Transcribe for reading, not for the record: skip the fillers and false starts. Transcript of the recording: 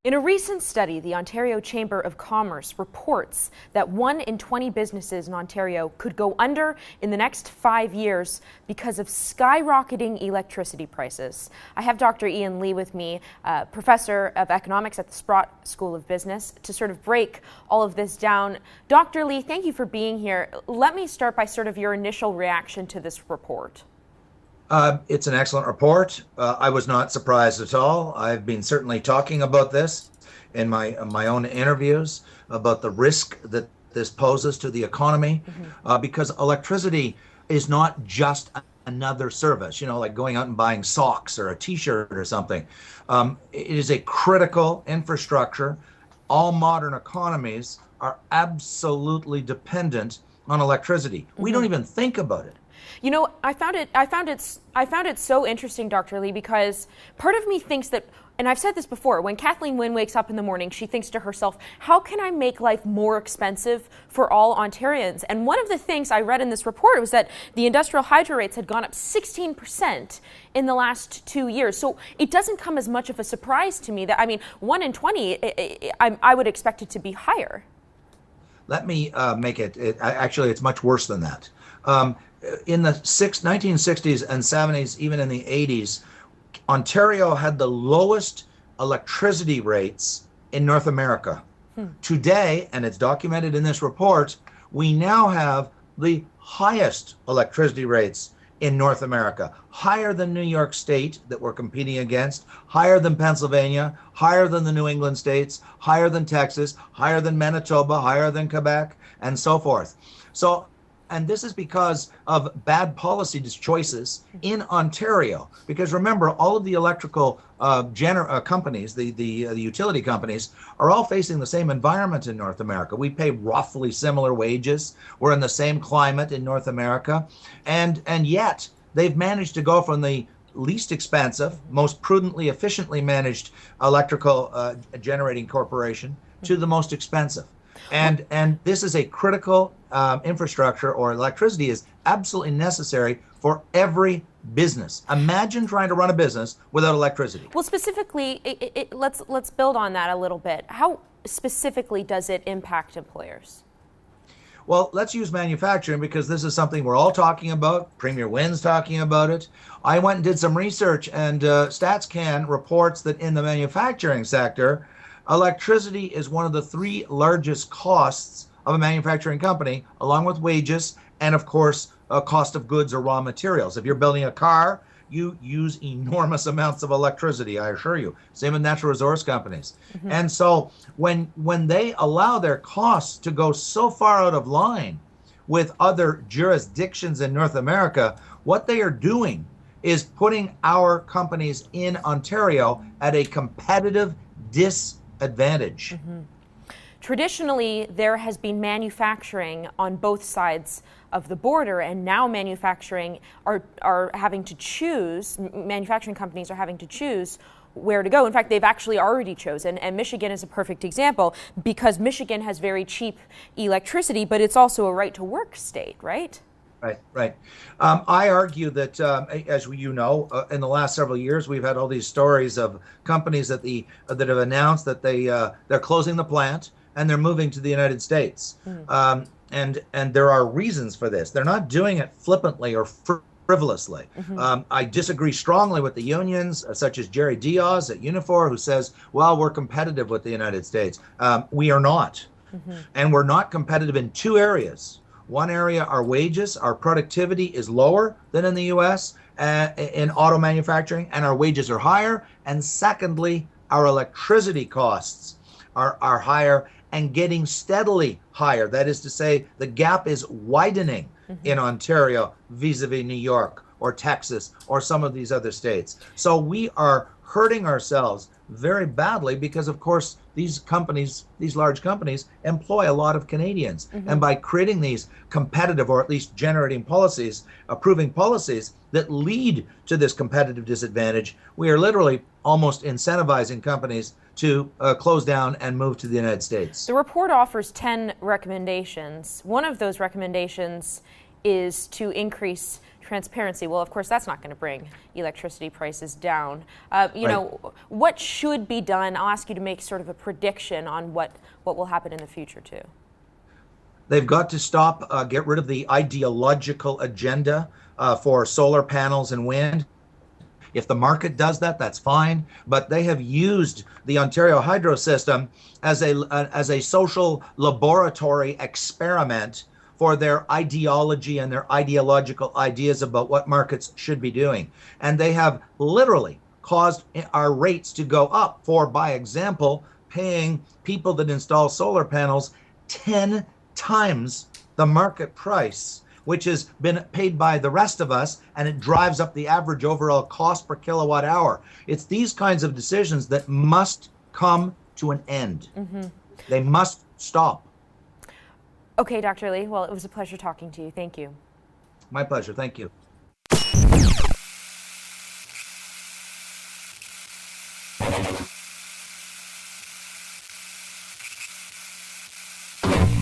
In a recent study, the Ontario Chamber of Commerce reports that 1 in 20 businesses in Ontario could go under in the next 5 years because of skyrocketing electricity prices. I have Dr. Ian Lee with me, professor of economics at the Sprott School of Business, to sort of break all of this down. Dr. Lee, thank you for being here. Let me start by sort of your initial reaction to this report. It's an excellent report. I was not surprised at all. I've been certainly talking about this in my own interviews about the risk that this poses to the economy, because electricity is not just another service, like going out and buying socks or a t-shirt or something. It is a critical infrastructure. All modern economies are absolutely dependent on electricity. We don't even think about it. You know, I found it so interesting, Dr. Lee, because part of me thinks that, and I've said this before, when Kathleen Wynne wakes up in the morning, she thinks to herself, how can I make life more expensive for all Ontarians? And one of the things I read in this report was that the industrial hydro rates had gone up 16% in the last 2 years. So it doesn't come as much of a surprise to me that, 1 in 20, I would expect it to be higher. Let me make it, actually, it's much worse than that. In the 1960s and 70s, even in the 80s, Ontario had the lowest electricity rates in North America. Today, and it's documented in this report, we now have the highest electricity rates in North America, higher than New York State that we're competing against, higher than Pennsylvania, higher than the New England states, higher than Texas, higher than Manitoba, higher than Quebec, and so forth. And this is because of bad policy choices in Ontario. Because remember, all of the electrical companies, the utility companies, are all facing the same environment in North America. We pay roughly similar wages. We're in the same climate in North America. And yet, they've managed to go from the least expensive, most prudently, efficiently managed electrical generating corporation to the most expensive. And this is a critical infrastructure, or electricity is absolutely necessary for every business. Imagine trying to run a business without electricity. Well, specifically, let's build on that a little bit. How specifically does it impact employers? Well, let's use manufacturing, because this is something we're all talking about. Premier Wynne's talking about it. I went and did some research, and StatsCan reports that in the manufacturing sector, electricity is one of the 3 largest costs of a manufacturing company, along with wages and, of course, cost of goods or raw materials. If you're building a car, you use enormous amounts of electricity, I assure you. Same with natural resource companies. And so when they allow their costs to go so far out of line with other jurisdictions in North America, what they are doing is putting our companies in Ontario at a competitive disadvantage. Traditionally, there has been manufacturing on both sides of the border, and now manufacturing manufacturing companies are having to choose where to go. In fact, they've actually already chosen, and Michigan is a perfect example, because Michigan has very cheap electricity, but it's also a right-to-work state, right? Right. I argue that, as you know, in the last several years, we've had all these stories of companies that have announced that they're closing the plant and they're moving to the United States. And there are reasons for this. They're not doing it flippantly or frivolously. I disagree strongly with the unions, such as Jerry Diaz at Unifor, who says, well, we're competitive with the United States. We are not. And we're not competitive in 2 areas. One area, our wages, our productivity is lower than in the U.S. In auto manufacturing, and our wages are higher. And secondly, our electricity costs are higher and getting steadily higher. That is to say, the gap is widening in Ontario vis-a-vis New York or Texas or some of these other states. So we are hurting ourselves very badly because, of course, these large companies employ a lot of Canadians. And by creating these competitive, or at least generating policies, approving policies that lead to this competitive disadvantage, we are literally almost incentivizing companies to close down and move to the United States. The report offers 10 recommendations. One of those recommendations is to increase transparency. Well, of course, that's not going to bring electricity prices down. You know, what should be done? I'll ask you to make sort of a prediction on what will happen in the future, too. They've got to stop, get rid of the ideological agenda for solar panels and wind. If the market does that, that's fine. But they have used the Ontario hydro system as a social laboratory experiment for their ideology and their ideological ideas about what markets should be doing. And they have literally caused our rates to go up for, by example, paying people that install solar panels 10 times the market price, which has been paid by the rest of us, and it drives up the average overall cost per kilowatt hour. It's these kinds of decisions that must come to an end. They must stop. Okay, Dr. Lee, well, it was a pleasure talking to you. Thank you. My pleasure. Thank you.